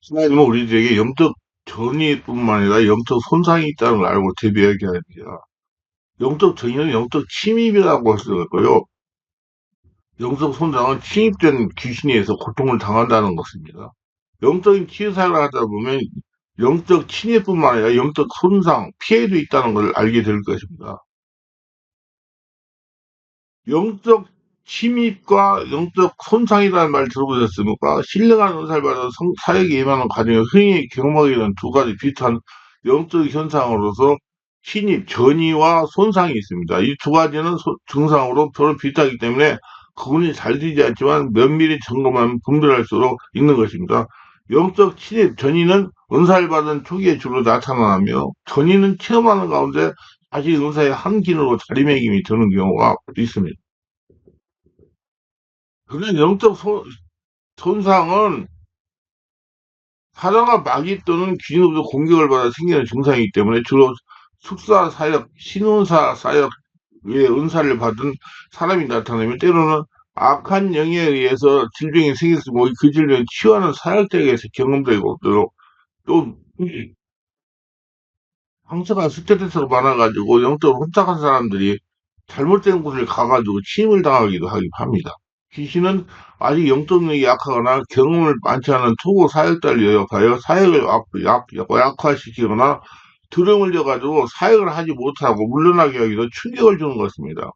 하나님은 우리들에게 영적 전이뿐만 아니라 영적 손상이 있다는 걸 알고 대비하게 합니다. 영적 전이는 영적 침입이라고 할 수가 있고요. 영적 손상은 침입된 귀신에 의해서 고통을 당한다는 것입니다. 영적인 치유사를 하다 보면 영적 침입뿐만 아니라 영적 손상, 피해도 있다는 걸 알게 될 것입니다. 영적 침입과 영적 손상이라는 말 들어보셨습니까? 신령한 은사를 받아 사역에 임하는 과정에 흔히 경험하게 되는 두 가지 비슷한 영적 현상으로서 침입, 전이와 손상이 있습니다. 이 두 가지는 증상으로 서로 비슷하기 때문에 구분이 잘 되지 않지만 면밀히 점검하면 분별할 수 있는 것입니다. 영적 침입, 전이는 은사를 받은 초기에 주로 나타나며 전이는 체험하는 가운데 다시 은사의 한 기능으로 자리매김이 되는 경우가 있습니다. 그런 영적 손상은 사자가 마귀 또는 귀신으로부터 공격을 받아 생기는 증상이기 때문에 주로 축사 사역, 신운사 사역의 은사를 받은 사람이 나타나면 때로는 악한 영에 의해서 질병이 생길 수 있고 그 질병을 치유하는 사역자에게서 경험되고 또 상처가 스트레스로 많아가지고 영적으로 혼탁한 사람들이 잘못된 곳을 가가지고 침을 당하기도 하기도 합니다. 귀신은 아직 영적 능력이 약하거나 경험을 많지 않은 초보 사역자를 여역하여 사역을 약화시키거나 두려움을 져가지고 사역을 하지 못하고 물러나게 하기도 충격을 주는 것입니다.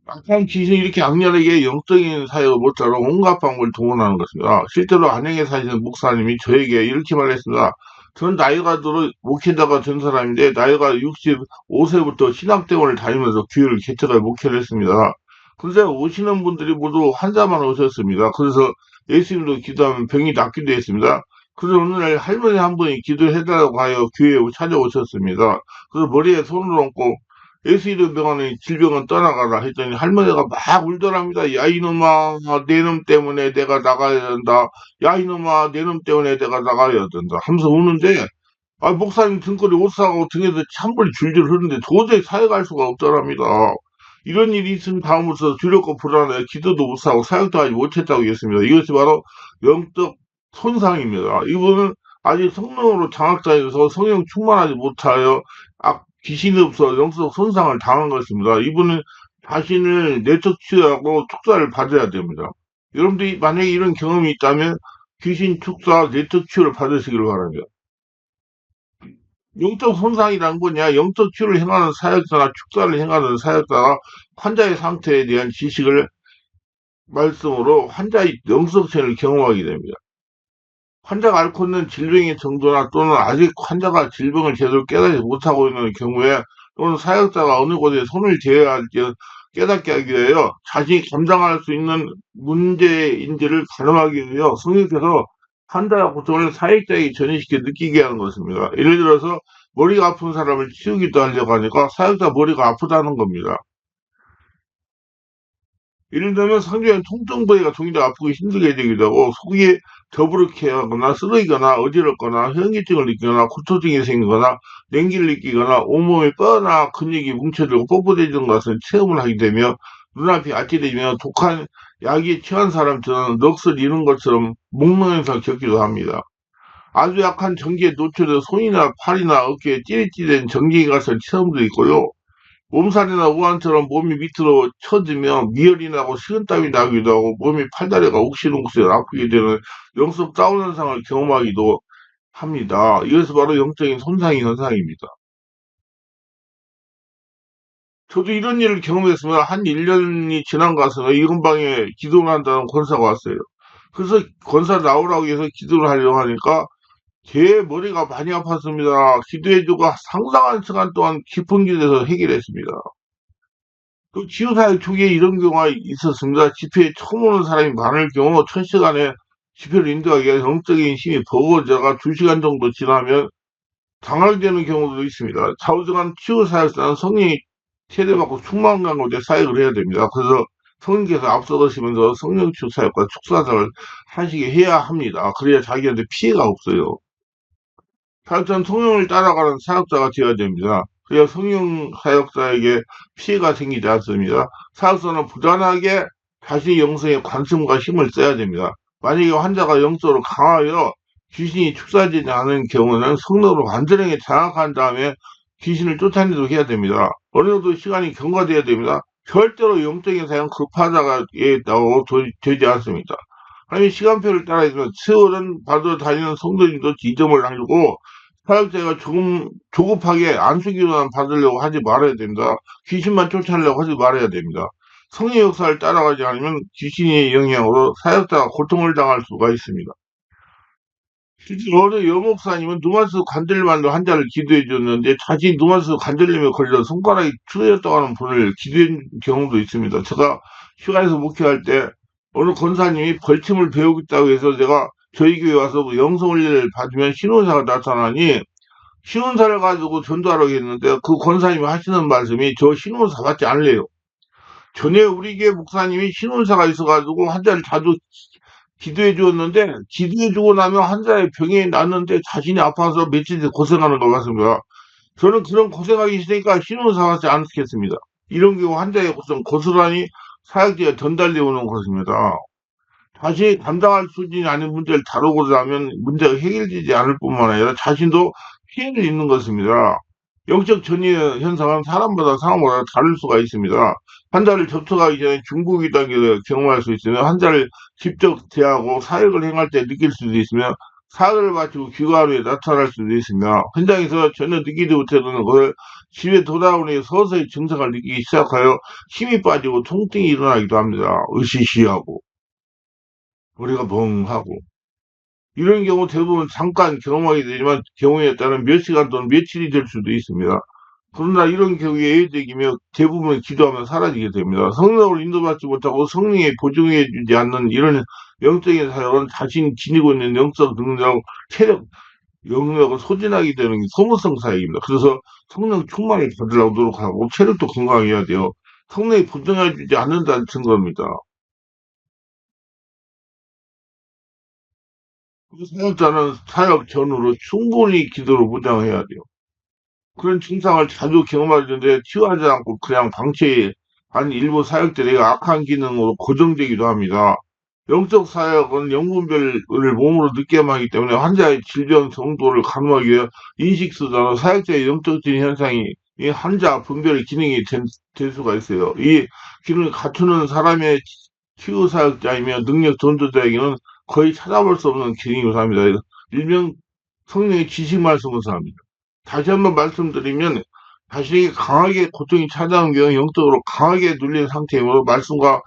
약한 귀신이 이렇게 악렬하게 영적인 사역을 못하러 온갖 방법을 동원하는 것입니다. 실제로 안양에 사시는 목사님이 저에게 이렇게 말했습니다. 저는 나이가 들어 목회자가 된 사람인데 나이가 65세부터 신학대원을 다니면서 교회를 개척할 목회를 했습니다. 그런데 오시는 분들이 모두 환자만 오셨습니다. 그래서 예수님도 기도하면 병이 낫기도 했습니다. 그래서 어느 날 할머니 한 분이 기도해달라고 하여 교회에 찾아오셨습니다. 그래서 머리에 손을 얹고 예수이름 병원의 질병은 떠나가라 했더니 할머니가 막 울더랍니다. 야 이놈아 내 놈 때문에 내가 나가야 된다. 야 이놈아 내 놈 때문에 내가 나가야 된다 하면서 우는데 목사님 등골이 오싹하고 등에서 찬물이 줄줄 흐르는데 도저히 사역할 수가 없더랍니다. 이런 일이 있은 다음부터 두렵고 불안해 기도도 못하고 사역도 하지 못했다고 했습니다. 이것이 바로 영적 손상입니다. 이분은 아직 성령으로 장악자여서 성령 충만하지 못하여 귀신이 없어 영적 손상을 당한 것입니다. 이분은 자신을 내적 치유하고 축사를 받아야 됩니다. 여러분들이 만약에 이런 경험이 있다면 귀신 축사, 내적 치유를 받으시기를 바랍니다. 영적 손상이란 거냐? 영적 치유를 행하는 사역자나 축사를 행하는 사역자가 환자의 상태에 대한 지식을 말씀으로 환자의 영성체를 경험하게 됩니다. 환자가 앓고 있는 질병의 정도나 또는 아직 환자가 질병을 제대로 깨닫지 못하고 있는 경우에 또는 사역자가 어느 곳에 손을 대어야 할지 깨닫게 하기 위하여 자신이 감당할 수 있는 문제인지를 가늠하기 위하여 성령께서 환자의 고통을 사역자에게 전이시켜 느끼게 하는 것입니다. 예를 들어서 머리가 아픈 사람을 치우기도 하려고 하니까 사역자 머리가 아프다는 겁니다. 예를 들면 상대적인 통증 부위가 동일하게 아프고 힘들게 되기도 하고 속이 더부룩해 하거나 쓰러지거나 어지럽거나 현기증을 느끼거나 구토증이 생기거나 냉기를 느끼거나 온몸이 뻐나 근육이 뭉쳐들고 뻣뻣해지는 것을 체험을 하게 되며 눈앞이 아찔해지며 독한 약이 취한 사람처럼 넋을 잃은 것처럼 목는 현상을 겪기도 합니다. 아주 약한 전기에 노출돼 손이나 팔이나 어깨에 찌릿찌릿한 전기 같은 체험도 있고요. 몸살이나 우환처럼 몸이 밑으로 처지며 미열이 나고 식은땀이 나기도 하고 몸이 팔다리가 욱신욱신 아프게 되는 영적 다운 현상을 경험하기도 합니다. 이것이 바로 영적인 손상의 현상입니다. 저도 이런 일을 경험했으면 한 1년이 지난 가서 이 근방에 기도를 한다는 권사가 왔어요. 그래서 권사 나오라고 해서 기도를 하려고 하니까 제 머리가 많이 아팠습니다. 기도해주고 상당한 시간 동안 깊은 기도에서 해결했습니다. 또 지도사역 초기에 이런 경우가 있었습니다. 집회에 처음 오는 사람이 많을 경우 첫 시간에 집회를 인도하기 위해 영적인 힘이 버거워져가 2시간 정도 지나면 당황되는 경우도 있습니다. 좌우정한 치유사역자는 성령이 세례받고 충만한 가운데 사역을 해야 됩니다. 그래서 성령께서 앞서가시면서 성령 치유사역과 축사사역을 하시게 해야 합니다. 그래야 자기한테 피해가 없어요. 사역자는 성령을 따라가는 사역자가 되어야 됩니다. 그래야 성령 사역자에게 피해가 생기지 않습니다. 사역자는 부단하게 자신의 영성에 관심과 힘을 써야 됩니다. 만약에 환자가 영적으로 강하여 귀신이 축사되지 않은 경우는 성령으로 완전하게 장악한 다음에 귀신을 쫓아내도록 해야 됩니다. 어느 정도 시간이 경과돼야 됩니다. 절대로 영적인 사용 급하다가 있다고 되지 않습니다. 아니, 시간표를 따라 있으면 세월은 받아 다니는 성도님도 지점을 알고 사역자가 조급하게 안수기도만 받으려고 하지 말아야 됩니다. 귀신만 쫓아내려고 하지 말아야 됩니다. 성의 역사를 따라가지 않으면 귀신의 영향으로 사역자가 고통을 당할 수가 있습니다. 실제로 어느 여목사님은 누만스 관절만도 환자를 기도해 줬는데 자신이 누만스 관절염에 걸려 손가락이 추해졌다고 하는 분을 기도한 경우도 있습니다. 제가 휴가에서 목회할 때 어느 권사님이 벌침을 배우겠다고 해서 제가 저희 교회 와서 영성훈련을 받으면 신혼사가 나타나니 신혼사를 가지고 전도하라고 했는데 그 권사님이 하시는 말씀이 저 신혼사 같지 않래요. 전에 우리 교회 목사님이 신혼사가 있어가지고 환자를 자주 기도해 주었는데 기도해 주고 나면 환자의 병이 낫는데 자신이 아파서 며칠 고생하는 것 같습니다. 저는 그런 고생하기 싫으니까 신혼사 같지 않겠습니다. 이런 경우 환자의 고생 고스란히 사역자에 전달되어 오는 것입니다. 자신이 감당할 수준이 아닌 문제를 다루고자 하면 문제가 해결되지 않을 뿐만 아니라 자신도 피해를 입는 것입니다. 영적 전이의 현상은 사람마다 상황마다 다를 수가 있습니다. 환자를 접촉하기 전에 중국이 단계를 경험할 수 있으며 환자를 직접 대하고 사역을 행할 때 느낄 수도 있으며 사역을 마치고 귀가 후에 나타날 수도 있으며 현장에서 전혀 느끼지 못했던 것을 집에 돌아오니 서서히 증상을 느끼기 시작하여 힘이 빠지고 통증이 일어나기도 합니다. 으시시하고 머리가 멍하고 이런 경우 대부분 잠깐 경험하게 되지만 경우에 따른 몇 시간 또는 며칠이 될 수도 있습니다. 그러나 이런 경우에 예외적이며 대부분 기도하면 사라지게 됩니다. 성령을 인도받지 못하고 성령에 보증해 주지 않는 이런 영적인 사역은 자신이 지니고 있는 영적 능력, 체력, 영역을 소진하게 되는 게 소모성 사역입니다. 그래서 성령 충만히 받으려고 노력하고 체력도 건강해야 돼요. 성령이 보증해 주지 않는다는 증거입니다. 그 사역자는 사역 전후로 충분히 기도로 무장해야 돼요. 그런 증상을 자주 경험하는데 치유하지 않고 그냥 방치한 일부 사역들이 악한 기능으로 고정되기도 합니다. 영적 사역은 영분별을 몸으로 느끼게만 하기 때문에 환자의 질병 정도를 가늠하기 위해 인식수단으로 사역자의 영적적인 현상이 이 환자 분별의 기능이 될 수가 있어요. 이 기능을 갖추는 사람의 치유 사역자이며 능력 전도자에게는 거의 찾아볼 수 없는 기능이기도 합니다. 일명 성령의 지식 말씀을 합니다. 다시 한번 말씀드리면 자신에게 강하게 고통이 찾아온 경우 영적으로 강하게 눌린 상태이므로 말씀과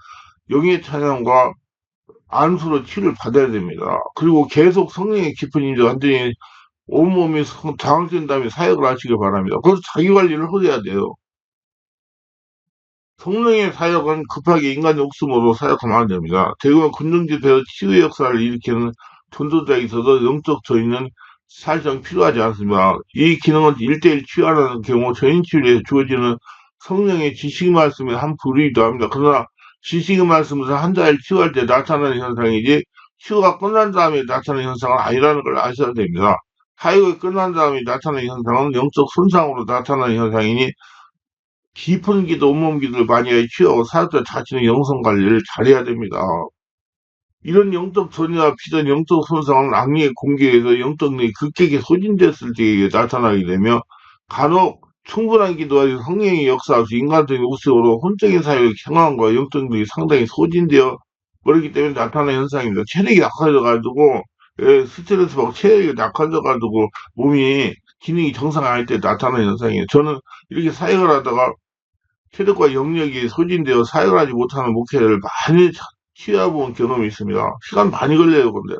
영의 찬양과 안수로 치유를 받아야 됩니다. 그리고 계속 성령의 깊은 임재 완전히 온몸이 장악된 다음에 사역을 하시길 바랍니다. 그래서 자기 관리를 해야 돼요. 성령의 사역은 급하게 인간의 목숨으로 사역하면 안 됩니다. 대부분 금융집회에서 치유 역사를 일으키는 전도자에 있어서 영적 저희는 사실상 필요하지 않습니다. 이 기능은 1대1 치유하는 경우 전인 치유에 주어지는 성령의 지식 말씀의 한 부류이기도 합니다. 그러나 지식 말씀에서 환자를 치유할 때 나타나는 현상이지 치유가 끝난 다음에 나타나는 현상은 아니라는 걸 아셔야 됩니다. 사역이 끝난 다음에 나타나는 현상은 영적 손상으로 나타나는 현상이니 깊은 기도, 온몸 기도를 많이 해 취하고 사역자 자신의 영성 관리를 잘해야 됩니다. 이런 영적 전이와 피전 영적 손상은 악령의 공격에서 영적 능력이 극격에 소진됐을 때에 나타나게 되며 간혹 충분한 기도와 성령의 역사에서 인간적인 우스로 혼적인 사역의 경험과 영적 능력이 상당히 소진되어 버리기 때문에 나타나는 현상입니다. 체력이 약해져가지고 스트레스 받고 체력이 약해져가지고 몸이 기능이 정상화할 때 나타나는 현상이에요. 저는 이렇게 사역을 하다가 체력과 영역이 소진되어 사역을 하지 못하는 목회를 많이 취해본 경험이 있습니다. 시간 많이 걸려요, 근데.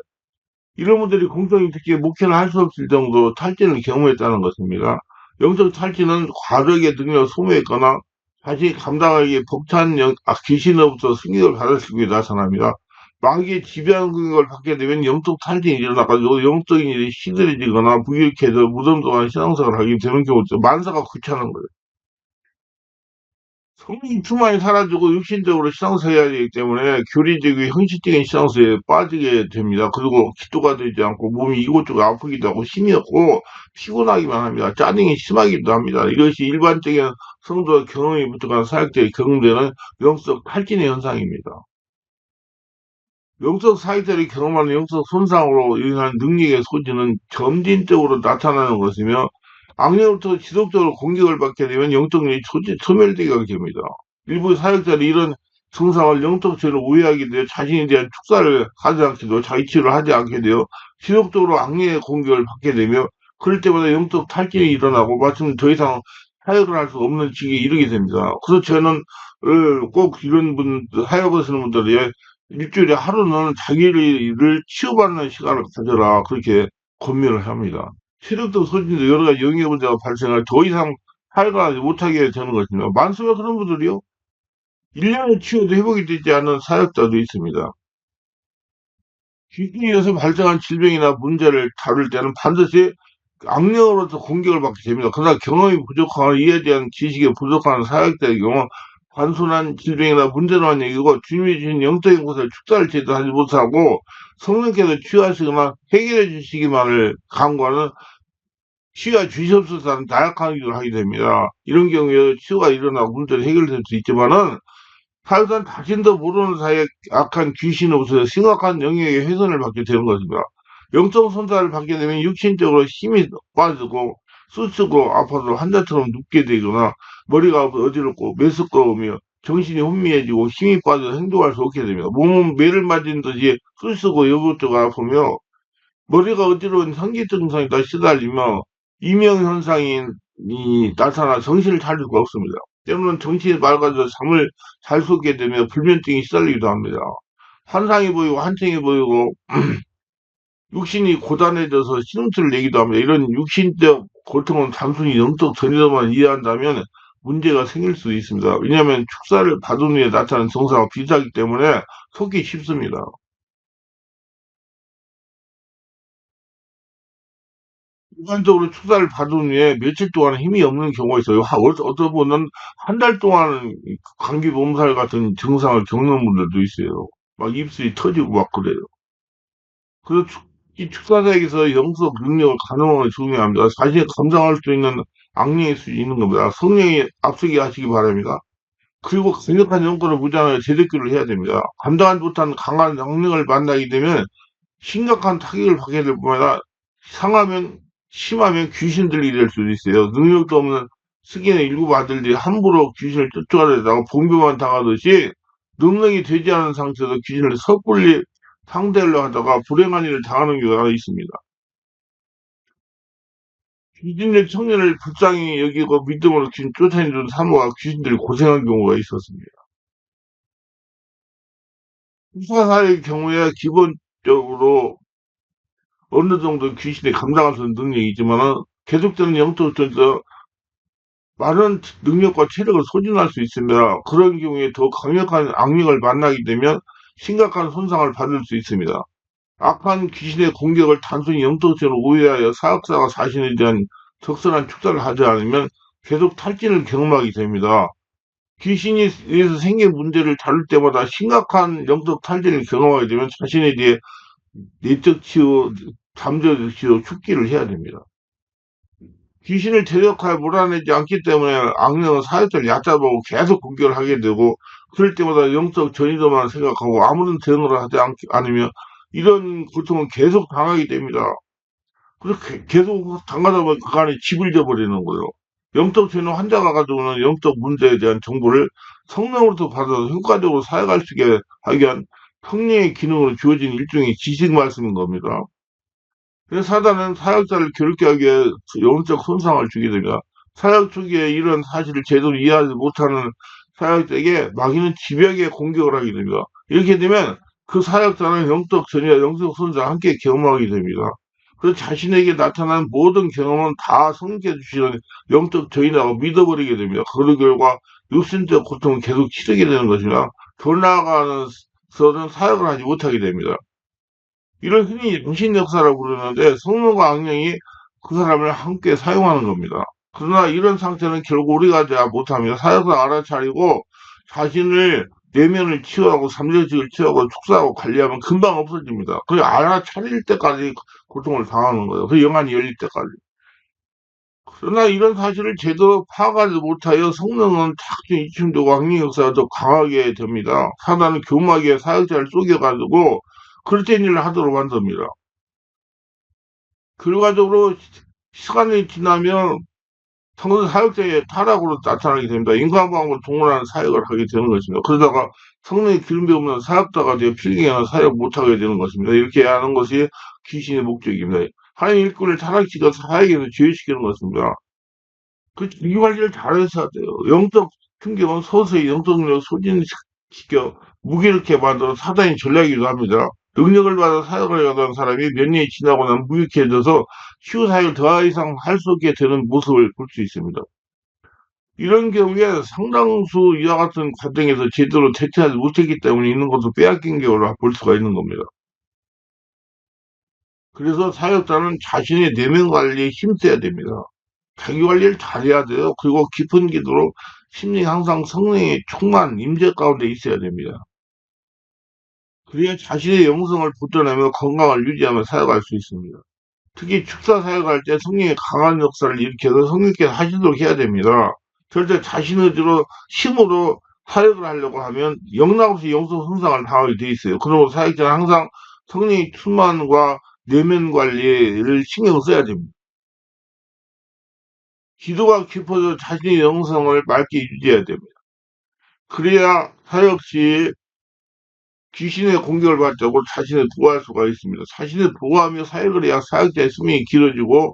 이런 분들이 공동이 특히 목회를 할 수 없을 정도로 탈진을 경험했다는 것입니다. 영적 탈진은 과도하게 능력을 소모했거나 자신이 감당하기에 벅찬 귀신으로부터 승격을 받았을 때 나타납니다. 마귀의 지배하는 걸 받게 되면 영적 탈진이 일어나가지고 영적인 일이 시들해지거나 무기력해져 무덤덤한 신앙생활을 하게 되는 경우죠. 만사가 귀찮은 거예요. 성령이 충만히 사라지고 육신적으로 신앙생활 해야 되기 때문에 교리적이고 형식적인 신앙생활에 빠지게 됩니다. 그리고 기도가 되지 않고 몸이 이곳저곳 아프기도 하고 힘이 없고 피곤하기만 합니다. 짜증이 심하기도 합니다. 이것이 일반적인 성도 경험이 부족한 사역자의 경험되는 영적 탈진의 현상입니다. 영적 사이들이 경험하는 영적 손상으로 인한 능력의 소진은 점진적으로 나타나는 것이며 악령으로부터 지속적으로 공격을 받게 되면 영적 능력이 소멸되게 됩니다. 일부 사역자들이 이런 증상을 영적죄로 오해하게 되어 자신에 대한 축사를 하지 않게 되고 자기 치유를 하지 않게 되어 지속적으로 악령의 공격을 받게 되며 그럴 때마다 영적 탈진이 일어나고 마침 더 이상 사역을 할 수 없는 지경에 이르게 됩니다. 그래서 저는 꼭 이런 분 사역하시는 분들이 일주일에 하루는 자기를 치유받는 시간을 가져라 그렇게 권면을 합니다. 체력도 소진도 여러 가지 영역 문제가 발생할 더 이상 활발하지 못하게 되는 것입니다. 많습니다. 그런 분들이요. 1년을 치유도 회복이 되지 않는 사역자도 있습니다. 귀신에 의해서 발생한 질병이나 문제를 다룰 때는 반드시 악령으로부터 공격을 받게 됩니다. 그러나 경험이 부족하거나 이에 대한 지식이 부족한 사역자의 경우 단순한 질병이나 문제로만 얘기고 주님이 주신 영적인 것을 축사를 제대로 하지 못하고 성령께서 치유하시거나 해결해 주시기만을 간구하는 치유해 주시옵소서라는 나약한 기도를 하게 됩니다. 이런 경우에 치유가 일어나고 문제를 해결될 수 있지만은 사실상 자신도 모르는 사이에 악한 귀신으로부터 심각한 영역의 훼손을 받게 되는 것입니다. 영적 손상을 받게 되면 육신적으로 힘이 빠지고 수쓰고 아파서 환자처럼 눕게 되거나 머리가 어지럽고 메스꺼우며 정신이 혼미해지고 힘이 빠져 행동할 수 없게 됩니다. 몸은 매를 맞은 듯이 쑤쓰고 이것저것 아프며 머리가 어지러운 현기 증상에다 시달리며 이명현상이 나타나 정신을 차릴 수가 없습니다. 때로는 정신이 맑아져 잠을 잘 수게 되며 불면증이 시달리기도 합니다. 환상이 보이고 한청이 보이고 육신이 고단해져서 신음소리를 내기도 합니다. 이런 육신적 고통은 단순히 영적 전이로만 이해한다면 문제가 생길 수 있습니다. 왜냐하면 축사를 받은 후에 나타나는 증상과 비슷하기 때문에 속기 쉽습니다. 일반적으로 축사를 받은 후에 며칠 동안 힘이 없는 경우가 있어요. 어떤 분은 한 달 동안 감기 몸살 같은 증상을 겪는 분들도 있어요. 막 입술이 터지고 막 그래요. 그래서 이 축사자에게서 영적 능력을 가능하게 중요합니다. 자신이 감당할 수 있는 악령일 수 있는 겁니다. 성령이 앞서게 하시기 바랍니다. 그리고 강력한 영권을 무장하여 제대기를 해야 됩니다. 감당하지 못한 강한 악령을 만나게 되면 심각한 타격을 받게 될 뿐만 아니라 상하면 심하면 귀신 들리게 될 수도 있어요. 능력도 없는 스kin의 일부 아들들이 함부로 귀신을 쫓아내다가 봉변만 당하듯이 능력이 되지 않은 상태에서 귀신을 섣불리 상대하려 하다가 불행한 일을 당하는 경우가 있습니다. 귀신의 청년을 불쌍히 여기고 믿음으로 귀신 쫓아내는 사모가 귀신들이 고생한 경우가 있었습니다. 후사사의 경우에 기본적으로 어느 정도 귀신이 감당할 수 있는 능력이 있지만은 계속되는 영적 전에서 많은 능력과 체력을 소진할 수 있습니다. 그런 경우에 더 강력한 악령을 만나게 되면 심각한 손상을 받을 수 있습니다. 악한 귀신의 공격을 단순히 영적으로 오해하여 사역자가 자신에 대한 적절한 축사를 하지 않으면 계속 탈진을 경험하게 됩니다. 귀신이 의해서 생긴 문제를 다룰 때마다 심각한 영적 탈진을 경험하게 되면 자신에 대해 내적 치유, 잠재적 치유, 축기를 해야 됩니다. 귀신을 대적하여 몰아내지 않기 때문에 악령은 사회자를 얕잡아보고 계속 공격을 하게 되고 그럴 때마다 영적 전이도만 생각하고 아무런 대응을 하지 않으며 이런 고통은 계속 당하게 됩니다. 그렇게 계속 당하다 보면 그 안에 집을 져버리는 거예요. 영적 전이 환자가 가지고는 영적 문제에 대한 정보를 성령으로부터 받아서 효과적으로 사용할 수 있게 하기 위한 성령의 기능으로 주어진 일종의 지식 말씀인 겁니다. 그래서 사단은 사역자를 괴롭게 하기 위해 영적 손상을 주게 됩니다. 사역 초기에 이런 사실을 제대로 이해하지 못하는 사역자에게 마귀는 집요하게 공격을 하게 됩니다. 이렇게 되면 그 사역자는 영적 전이와 영적 손상을 함께 경험하게 됩니다. 그래서 자신에게 나타난 모든 경험은 다 성령께서 주시는 영적 전이라고 믿어버리게 됩니다. 그런 결과 육신적 고통을 계속 치르게 되는 것이나 더 나아가서는 사역을 하지 못하게 됩니다. 이걸 흔히 정신 역사라고 부르는데 성령과 악령이 그 사람을 함께 사용하는 겁니다. 그러나 이런 상태는 결국 우리가 못하며 사역을 알아차리고 자신을 내면을 치유하고 삼재직을 치유하고 축사하고 관리하면 금방 없어집니다. 그 알아차릴 때까지 고통을 당하는 거예요. 그 영안이 열릴 때까지. 그러나 이런 사실을 제대로 파악하지 못하여 성령은 착취 이침되고 악령 역사가 더 강하게 됩니다. 사단은 교묘하게 사역자를 속여가지고 그릇된 일을 하도록 만듭니다. 결과적으로 시간이 지나면 성은 사역자의 타락으로 나타나게 됩니다. 인간방을 동원하는 사역을 하게 되는 것입니다. 그러다가 성령의 기름이 없는 사역자가 되어 필경하는 사역 못하게 되는 것입니다. 이렇게 하는 것이 귀신의 목적입니다. 하나님 일꾼을 타락시켜서 사역에서 죄시키는 것입니다. 그 자기관리를 잘해서 돼요. 영적 충격은 서서히 영적 능력을 소진시켜 무기력하게 만들어 사단이 전략이기도 합니다. 능력을 받아 사역을 하던 사람이 몇 년이 지나고 나면 무익해져서 치유 사역을 더 이상 할 수 없게 되는 모습을 볼 수 있습니다. 이런 경우에 상당수 이와 같은 과정에서 제대로 대처하지 못했기 때문에 있는 것을 빼앗긴 경우를 볼 수가 있는 겁니다. 그래서 사역자는 자신의 내면 관리에 힘써야 됩니다. 자기 관리를 잘해야 돼요. 그리고 깊은 기도로 심리 항상 성령의 충만 임재 가운데 있어야 됩니다. 그래야 자신의 영성을 붙들어내며 건강을 유지하며 사역할 수 있습니다. 특히 축사 사역할 때 성령의 강한 역사를 일으켜서 성령께서 하시도록 해야 됩니다. 절대 자신 의지로 힘으로 사역을 하려고 하면 영락없이 영성 손상을 당하게 돼 있어요. 그리고 사역자는 항상 성령의 충만과 내면 관리를 신경 써야 됩니다. 기도가 깊어져 자신의 영성을 맑게 유지해야 됩니다. 그래야 사역 시 귀신의 공격을 받지 않고 자신을 보호할 수가 있습니다. 자신을 보호하며 사역을 해야 사역자의 수명이 길어지고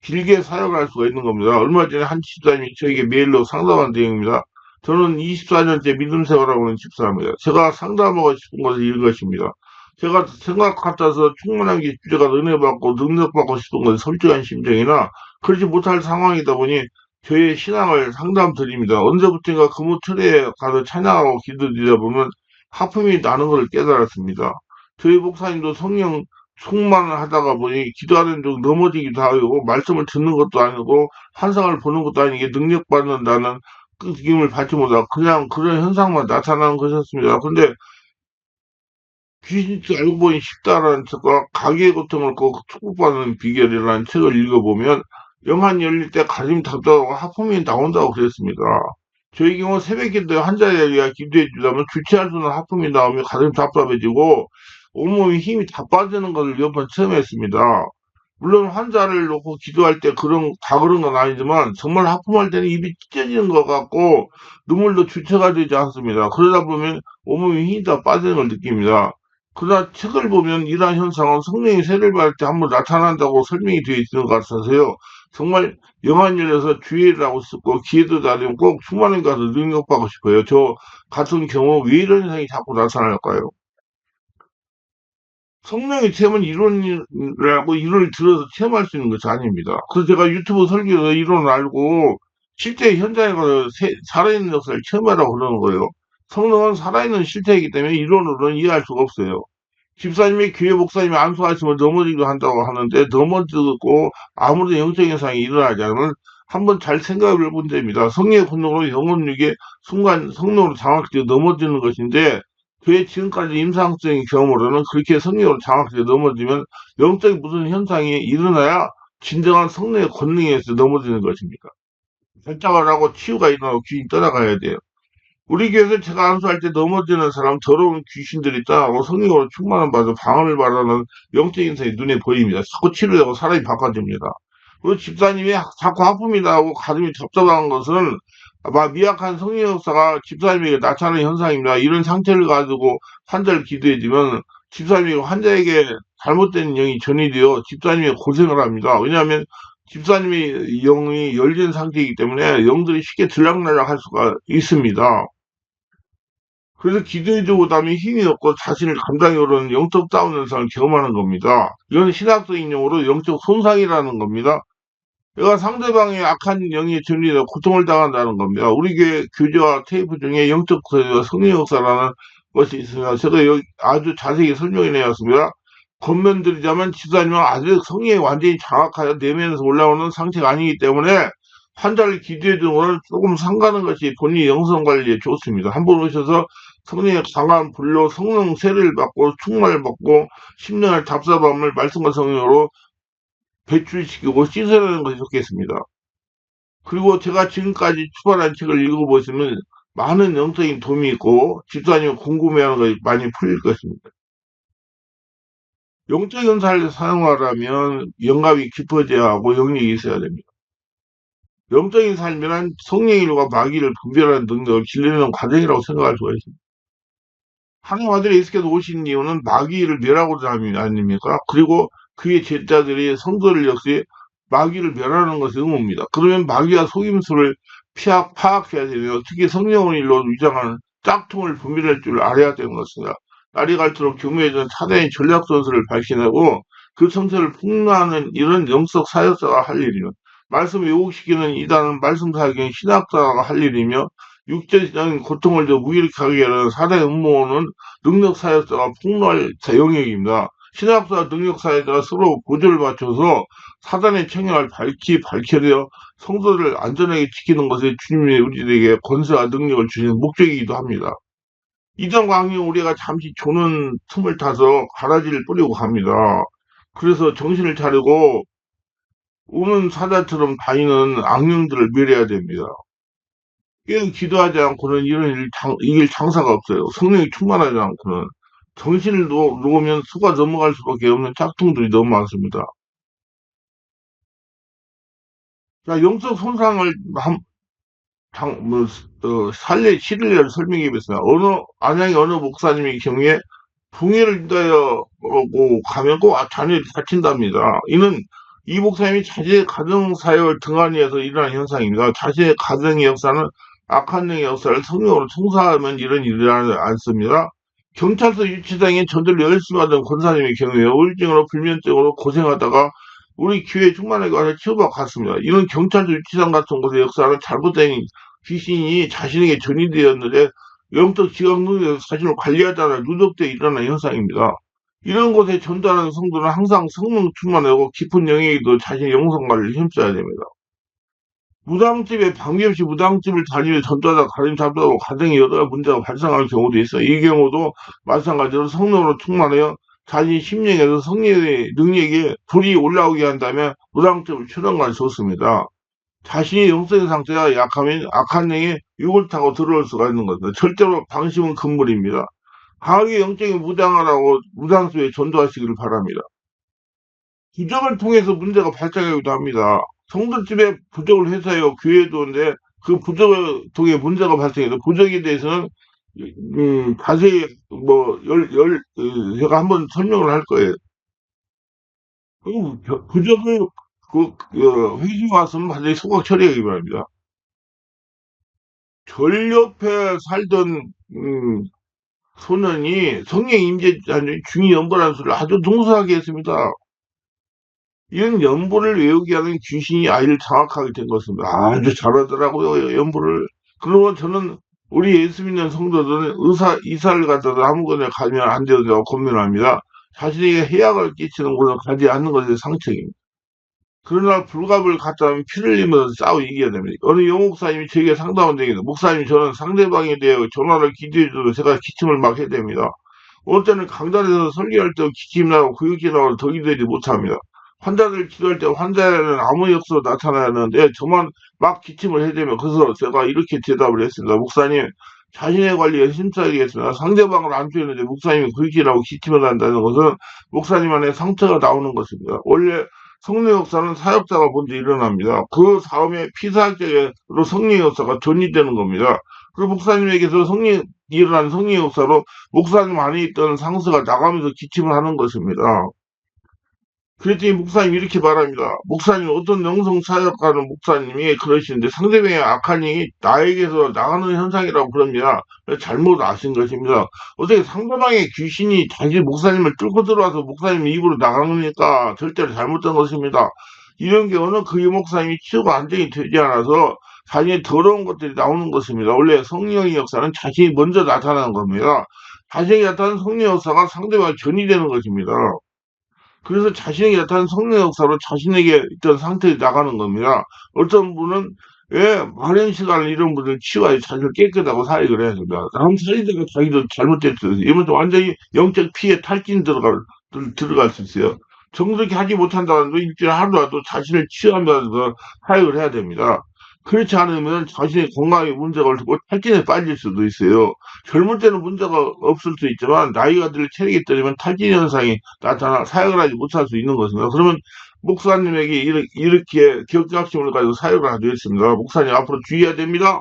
길게 사역을 할 수가 있는 겁니다. 얼마 전에 한 집사님이 저에게 메일로 상담한 내용입니다. 저는 24년째 믿음 생활하고 있는 집사입니다. 제가 상담하고 싶은 것은 이것입니다. 제가 생각 같아서 충만한 게 주제가 은혜받고 능력받고 싶은 것은 솔직한 심정이나 그렇지 못할 상황이다 보니 저의 신앙을 상담드립니다. 언제부턴가 금요틀에 가서 찬양하고 기도드리다 보면 하품이 나는 것을 깨달았습니다. 저희 목사님도 성령 충만을 하다가 보니 기도하는 중 넘어지기도 하고 말씀을 듣는 것도 아니고 환상을 보는 것도 아니게 능력받는다는 그 느낌을 받지 못하고 그냥 그런 현상만 나타나는 것이었습니다. 근데 귀신 알고 보니 쉽다라는 책과 가계의 고통을 꼭 축복받는 비결이라는 책을 읽어보면 영한 열릴 때 가슴이 답답하고 하품이 나온다고 그랬습니다. 저희 경우 새벽 기도에 환자에 위해 기도해 주자면 주체할 수 없는 하품이 나오며 가슴이 답답해지고 온몸에 힘이 다 빠지는 것을 몇 번 처음 했습니다. 물론 환자를 놓고 기도할 때 다 그런 건 아니지만 정말 하품할 때는 입이 찢어지는 것 같고 눈물도 주체가 되지 않습니다. 그러다 보면 온몸에 힘이 다 빠지는 걸 느낍니다. 그러나 책을 보면 이러한 현상은 성령이 세를 받을 때 한번 나타난다고 설명이 되어 있는 것 같아서요. 정말 영한 열려서 주의를 하고 싶고 기회도 다니면 꼭 충만한 가서 능력받고 싶어요. 저 같은 경우 왜 이런 현상이 자꾸 나타날까요? 성령의 체험은 이론이라고 이론을 들어서 체험할 수 있는 것이 아닙니다. 그래서 제가 유튜브 설교에서 이론을 알고 실제 현장에 가서 살아있는 역사를 체험하라고 그러는 거예요. 성령은 살아있는 실체이기 때문에 이론으로는 이해할 수가 없어요. 집사님이 교회 목사님이 안수하시면 넘어지기도 한다고 하는데 넘어지고 아무런 영적인 현상이 일어나지 않으면 한번 잘 생각해 볼 문제입니다. 성령의 권능으로 영혼육에 순간 성령으로 장악되어 넘어지는 것인데 교회 지금까지 임상적인 경험으로는 그렇게 성령으로 장악되어 넘어지면 영적인 무슨 현상이 일어나야 진정한 성령의 권능에 서 넘어지는 것입니다. 결정을 하고 치유가 일어나고 귀신이 떠나가야 돼요. 우리 교회에서 제가 안수할 때 넘어지는 사람 더러운 귀신들이 떠나고 성령으로 충만한 받아 방언을 말하는 영적인 인상이 눈에 보입니다. 자꾸 치료되고 사람이 바꿔집니다. 그리고 집사님이 자꾸 하품이 나오고 가슴이 답답한 것은 미약한 성령 역사가 집사님에게 나타나는 현상입니다. 이런 상태를 가지고 환자를 기도해주면 집사님이 환자에게 잘못된 영이 전이되어 집사님이 고생을 합니다. 왜냐하면 집사님의 영이 열린 상태이기 때문에 영들이 쉽게 들락날락 할 수가 있습니다. 그래서 기도해주고 나면 힘이 없고 자신을 감당이 어려운 영적 다운 현상을 경험하는 겁니다. 이건 신학적인 용어로 영적 손상이라는 겁니다. 내가 상대방의 악한 영의 전리에 고통을 당한다는 겁니다. 우리 교회 교재와 테이프 중에 영적 구세와 성령 역사라는 것이 있습니다. 제가 여기 아주 자세히 설명해 내었습니다. 겉면들이자면 집사님은 아직 성령이 완전히 장악하여 내면에서 올라오는 상태가 아니기 때문에 환자를 기도해 주는 것은 조금 상가는 것이 본인 영성 관리에 좋습니다. 한번 오셔서 성령의 강한 불로 성령 세례를 받고 충만을 받고 심령의 답답함을 말씀과 성령으로 배출시키고 씻어내는 것이 좋겠습니다. 그리고 제가 지금까지出版한 책을 읽어보시면 많은 영적인 도움이 있고 집사님이 궁금해하는 것이 많이 풀릴 것입니다. 영적인 사를 사용하려면 영감이 깊어져야 하고 영역이 있어야 됩니다. 영적인 삶이란 성령일과 마귀를 분별하는 능력을 길러내는 과정이라고 생각할 수가 있습니다. 하나님 아들이 예수께서 오신 이유는 마귀를 멸하고자 함이 아닙니까? 그리고 그의 제자들이 성도를 역시 마귀를 멸하는 것이 의무입니다. 그러면 마귀와 속임수를 파악해야 되며 특히 성령을 일로 위장하는 짝퉁을 분별할 줄 알아야 되는 것입니다. 날이 갈수록 교묘해진 사단의 전략전술을 발견하고 그 정체를 폭로하는 이런 영적 사역자가 할 일이며 말씀 왜곡시키는 이단은 말씀 사역인 신학자가 할 일이며 육체적인 고통을 더 무기력하게 하는 사단의 음모는 능력 사역자가 폭로할 영역입니다. 신학자와 능력 사역자가 서로 보조를 맞춰서 사단의 청량을 밝혀내어 성도를 안전하게 지키는 것이 주님의 우리에게 권세와 능력을 주시는 목적이기도 합니다. 이전 광경 우리가 잠시 조는 틈을 타서 가라지를 뿌리고 갑니다. 그래서 정신을 차리고 우는 사자처럼 다니는 악령들을 멸해야 됩니다. 깨어 기도하지 않고는 이길 장사가 없어요. 성령이 충만하지 않고는. 정신을 놓으면 수가 넘어갈 수밖에 없는 짝퉁들이 너무 많습니다. 자, 영적 손상을 시릴레를 설명해 보겠습니다. 안양의 어느 목사님의 경우에 붕해를 인하여 가면 꼭 자녀들이 다친답니다. 이는 이 목사님이 자신의 가정사역을 등한히해서 일어나는 현상입니다. 자신의 가정의 역사는 악한 영의 역사를 성령으로 청소하면 이런 일이 일어나지 않습니다. 경찰서 유치장에 전도를 열심히 하던 권사님의 경우에 우울증으로 불면증으로 고생하다가 우리 교회 충만하게 와서 치유받고 갔습니다. 이런 경찰서 유치장 같은 곳의 역사는 잘못된 귀신이 자신에게 전이되었는데 영적 지각 능력에서 자신을 관리하다가 누적되어 일어나는 현상입니다. 이런 곳에 전도하는 성도는 항상 성령 충만하고 깊은 영역에도 자신의 영성 관리를 힘써야 됩니다. 무당집에 방비 없이 무당집을 다니며 전도하다 가림 잡다고 가정에 여러 문제가 발생하는 경우도 있어요. 이 경우도 마찬가지로 성령으로 충만하여 자신 심령에서 성령의 능력이 불이 올라오게 한다면 무당집을 추는 것이 좋습니다. 자신의 영적인 상태가 약하면 악한 영이 육을 타고 들어올 수가 있는 것입니다. 절대로 방심은 금물입니다. 강하게 영적인 무당하라고 무당집에 전도하시기를 바랍니다. 부적을 통해서 문제가 발생하기도 합니다. 성도집에 부적을 해서요, 교회도 인데, 그 부적을 통해 문제가 발생해서, 부적에 대해서는, 자세히, 제가 한번 설명을 할 거예요. 부적을, 회심에 왔으면 반드시 소각 처리하기 바랍니다. 절 옆에 살던, 소년이 성령 임재자는 중위 연보라는 소리를 아주 능숙하게 했습니다. 이런 연보를 외우게 하는 귀신이 아이를 장악하게 된 것입니다. 아주 잘하더라고요, 연보를. 그러면 저는 우리 예수 믿는 성도들은 이사를 갖다도 아무거나 가면 안 되고 권면합니다. 자신에게 해악을 끼치는 곳을 가지 않는 것이 상책입니다. 그러나 불갑을 갖다 하면 피를 흘리면서 싸워 이겨야 됩니다. 어느 영목사님이 저에게 상담한 적이 있는데, 목사님, 저는 상대방에 대해 전화를 기도해줘도 제가 기침을 막 해야 됩니다. 어느 때는 강단에서 설교할 때 기침 나고 구역질 나고 더 기도하지 못합니다. 환자들 기도할 때 환자는 아무 역사로 나타나야 하는데 저만 막 기침을 해야 되면, 그래서 제가 이렇게 대답을 했습니다. 목사님, 자신의 관리에 힘써야 되겠습니다. 상대방을 안 피했는데 목사님이 구역질하고 기침을 한다는 것은 목사님 안에 상처가 나오는 것입니다. 원래 성령 역사는 사역자가 먼저 일어납니다. 그 다음에 피사역자로 성령 역사가 전이되는 겁니다. 그 목사님에게서 일어난 성령 역사로 목사님 안에 있던 상처가 나가면서 기침을 하는 것입니다. 그랬더니 목사님이 이렇게 말합니다. 목사님, 어떤 영성 사역하는 목사님이 그러시는데 상대방의 악한 영이 나에게서 나가는 현상이라고 그럽니다. 잘못 아신 것입니다. 어떻게 상대방의 귀신이 자기 목사님을 뚫고 들어와서 목사님 입으로 나가니까 절대로 잘못된 것입니다. 이런 경우는 그 목사님이 치유가 안정이 되지 않아서 자신의 더러운 것들이 나오는 것입니다. 원래 성령의 역사는 자신이 먼저 나타나는 겁니다. 자신이 나타나는 성령 역사가 상대방이 전이되는 것입니다. 그래서 자신에게 나타난 성령 역사로 자신에게 있던 상태에 나가는 겁니다. 어떤 분은 왜 마련 시간을 이런 분들 치유하여 자신을 깨끗하고 사역을 해야 됩니다. 다음 사이드가 자기도 잘못됐어요. 이러면 완전히 영적 피해 탈진 들어갈 수 있어요. 정직히 하지 못한다는 일주일에 하루라도 자신을 치유하면서 사역을 해야 됩니다. 그렇지 않으면 자신의 건강에 문제가 올 테고 탈진에 빠질 수도 있어요. 젊을 때는 문제가 없을 수 있지만 나이가 들 체력이 떨어지면 탈진 현상이 나타나 사역을 하지 못할 수 있는 것입니다. 그러면 목사님에게 이렇게 경각심을 가지고 사역을 하고 있습니다. 목사님 앞으로 주의해야 됩니다.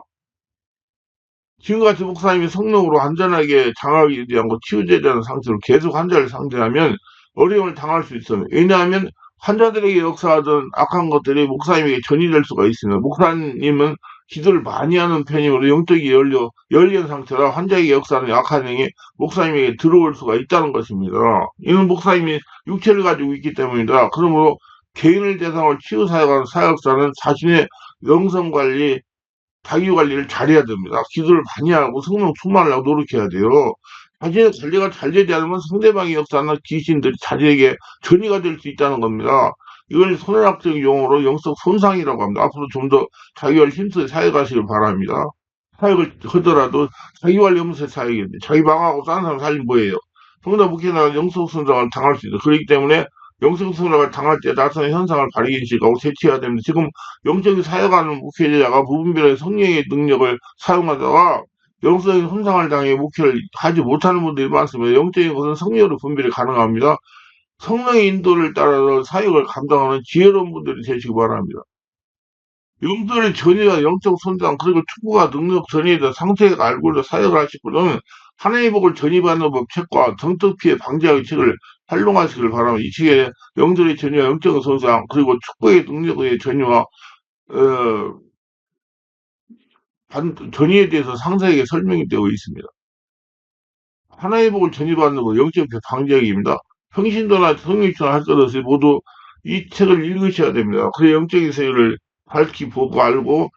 지금같이 목사님이 성령으로 안전하게 장하게 되지 않고 치유되지 않은 상태로 계속 환자를 상대하면 어려움을 당할 수 있어요. 왜냐하면 환자들에게 역사하던 악한 것들이 목사님에게 전이될 수가 있습니다. 목사님은 기도를 많이 하는 편이므로 영적이 열린 상태라 환자에게 역사하는 악한 영이 목사님에게 들어올 수가 있다는 것입니다. 이는 목사님이 육체를 가지고 있기 때문이다. 그러므로 개인을 대상으로 치유사역하는 사역자는 자신의 영성관리, 자기관리를 잘해야 됩니다. 기도를 많이 하고 성령 충만하려고 노력해야 돼요. 자신의 관리가 잘 되지 않으면 상대방의 역사나 귀신들이 자기에게 전이가 될 수 있다는 겁니다. 이걸 선언학적 용어로 영적 손상이라고 합니다. 앞으로 좀 더 자기관리 힘쓰게 사역하시길 바랍니다. 사역을 하더라도 자기관리 없는 사역인데 자기 망하고 다른 사람 살림 뭐예요? 성도 목회자가 영적 손상을 당할 수 있다. 그렇기 때문에 영적 손상을 당할 때 나타나는 현상을 발견시하고 제치해야 됩니다. 지금 영적인 사역하는 목회자가 부분별의 성령의 능력을 사용하다가 영적인 손상을 당해 목회를 하지 못하는 분들이 많습니다. 영적인 것은 성령으로 분별이 가능합니다. 성령의 인도를 따라서 사역을 감당하는 지혜로운 분들이 되시기 바랍니다. 영들의 전이와 영적 손상 그리고 축구가 능력 전이에 대한 상세하게 알고 있는 사역을 하실 분은 하나님의 복을 전이받는 법 책과 정적 피해 방지하기 책을 활용하시길 바랍니다. 이 책에 영들의 전이와 영적 손상 그리고 축구의 능력의 전이와 전이에 대해서 상세하게 설명이 되어 있습니다. 하나의 복을 전이받는 것, 영적 방지하기입니다. 평신도나 성육신을 할 것 없이 모두 이 책을 읽으셔야 됩니다. 그래 영적인 세계를 밝히 보고 알고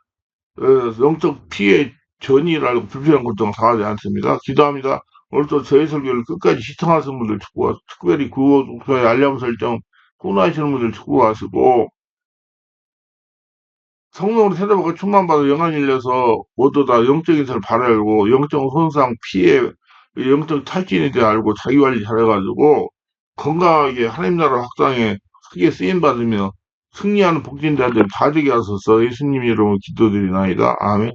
영적 피해 전이라고 불필요한 고통 당하지 않습니다. 기도합니다. 오늘도 저희 설교를 끝까지 시청하시는 분들 축복하, 특별히 구독자의 알람 설정 코너하시는 분들 축복하시고 성령으로 세례받고 충만받아 영안 일려서 모두 다 영적인 것을 바라고 영적 손상 피해 영적 탈진에 대해 알고 자기관리 잘해가지고 건강하게 하나님 나라 확장에 크게 쓰임받으며 승리하는 복진자들 다 되게 하소서 예수님 이름으로 기도드리나이다. 아멘.